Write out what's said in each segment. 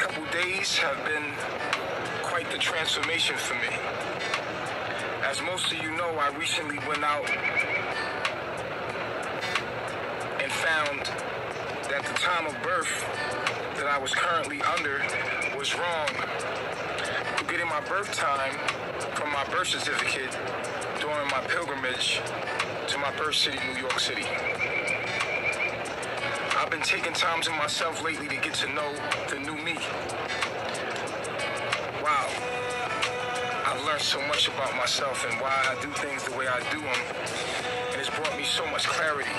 couple days have been quite the transformation for me. As most of you know, I recently went out and found that the time of birth that I was currently under was wrong. Getting my birth time from my birth certificate during my pilgrimage to my birth city, New York City. I've been taking time to myself lately to get to know the new me. Wow. I've learned so much about myself and why I do things the way I do them, and it's brought me so much clarity.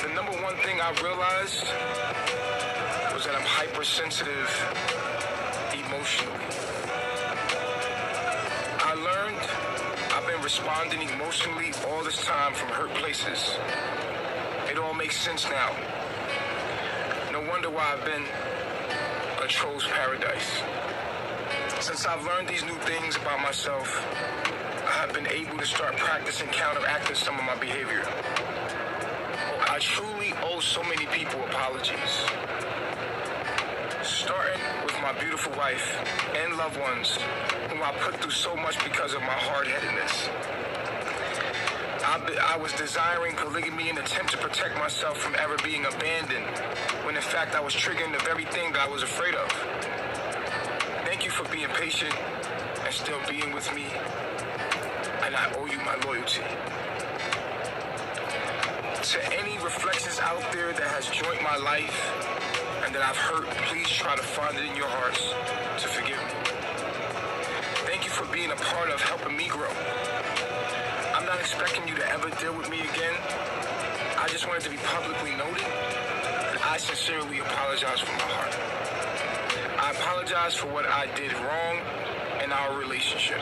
The number one thing I realized was that I'm hypersensitive emotionally. I learned I've been responding emotionally all this time from hurt places. It all makes sense now. No wonder why I've been a troll's paradise. Since I've learned these new things about myself, I have been able to start practicing counteracting some of my behavior. I truly owe so many people apologies. Starting with my beautiful wife and loved ones, whom I put through so much because of my hard-headedness. I was desiring polygamy in an attempt to protect myself from ever being abandoned, when in fact I was triggering the very thing that I was afraid of. Thank you for being patient and still being with me, and I owe you my loyalty. To any reflections out there that has joined my life and that I've hurt, please try to find it in your hearts to forgive me. Thank you for being a part of helping me grow. I'm not expecting you to ever deal with me again. I just wanted to be publicly noted that I sincerely apologize from my heart. I apologize for what I did wrong in our relationship.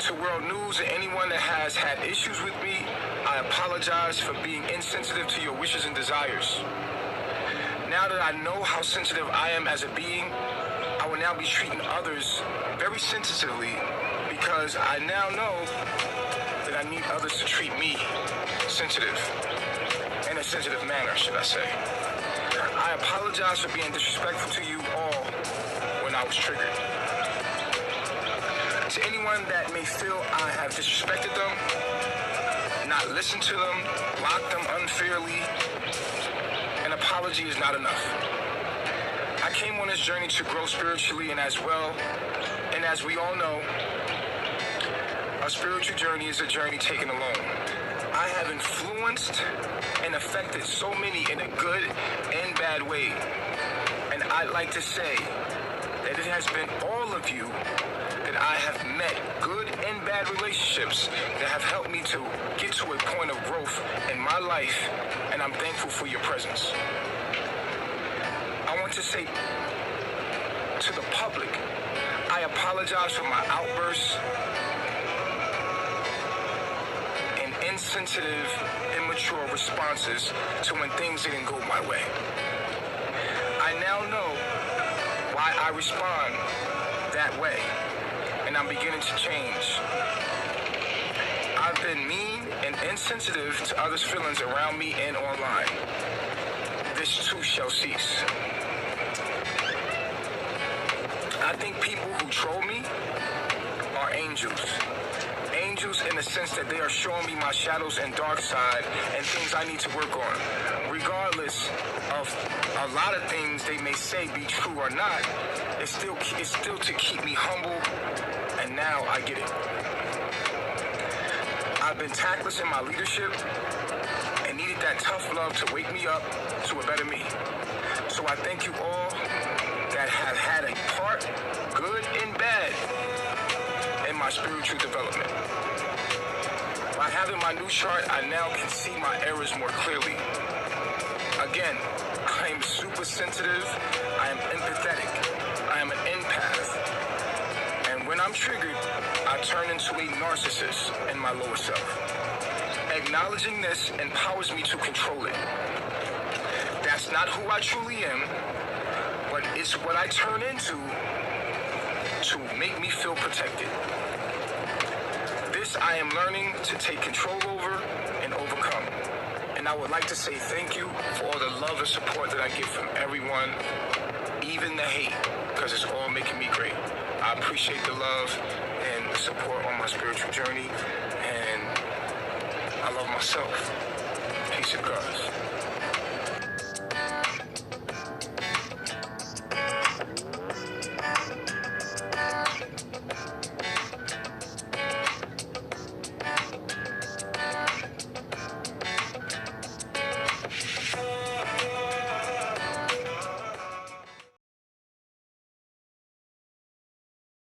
To World News and anyone that has had issues with me, I apologize for being insensitive to your wishes and desires. Now that I know how sensitive I am as a being, I will now be treating others very sensitively, because I now know that I need others to treat me sensitive, in a sensitive manner, should I say. I apologize for being disrespectful to you all when I was triggered. To anyone that may feel I have disrespected them, not listened to them, blocked them unfairly, an apology is not enough. I came on this journey to grow spiritually, and as we all know, a spiritual journey is a journey taken alone. I have influenced and affected so many in a good and bad way. And I'd like to say that it has been all of you that I have met, good and bad relationships, that have helped me to get to a point of growth in my life, and I'm thankful for your presence. I want to say to the public, I apologize for my outbursts and insensitive, immature responses to when things didn't go my way. I now know why I respond that way, and I'm beginning to change. I've been mean and insensitive to others' feelings around me and online. This too shall cease. I think people who troll me are angels. Angels in the sense that they are showing me my shadows and dark side and things I need to work on. Regardless of a lot of things they may say be true or not, it's still to keep me humble, and now I get it. I've been tactless in my leadership and needed that tough love to wake me up to a better me. So I thank you all that have had a part, good and bad, in my spiritual development. By having my new chart, I now can see my errors more clearly. Again, I am super sensitive, I am empathetic, I am an empath. And when I'm triggered, I turn into a narcissist in my lower self. Acknowledging this empowers me to control it. That's not who I truly am, but it's what I turn into to make me feel protected. This I am learning to take control over and overcome. And And I would like to say thank you for all the love and support that I get from everyone, even the hate, because it's all making me great. I appreciate the love and the support on my spiritual journey, and I love myself. Peace and God.